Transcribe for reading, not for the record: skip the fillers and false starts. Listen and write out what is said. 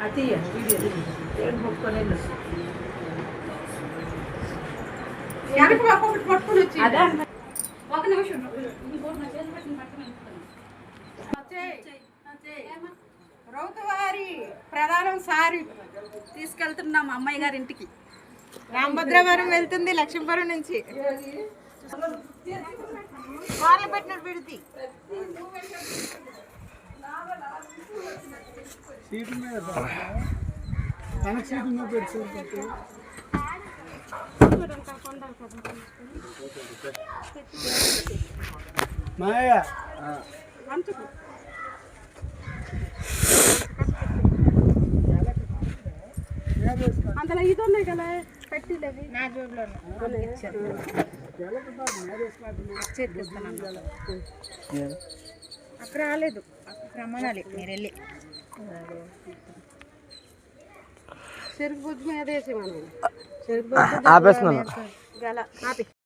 అది వీడియో దేవుడు మొక్కుకొని ఒక నిమిషం రౌతవారి ప్రధానం సారి తీసుకెళ్తున్నాం అమ్మాయి గారి ఇంటికి. రామభద్రవరం వెళ్తుంది లక్ష్మీపురం నుంచి. వాళ్ళ పెట్టిన విడిది మాయా అందులో ఇది ఉన్నాయి కదా పెట్టిలేవి నా జోబులో అక్కడ రాలేదు, అక్కడ రమ్మనాలి మీరు వెళ్ళి. చెరుకు బుద్ధి మీద వేసి మనం ఆపేస్తున్నాను. గల ఆపి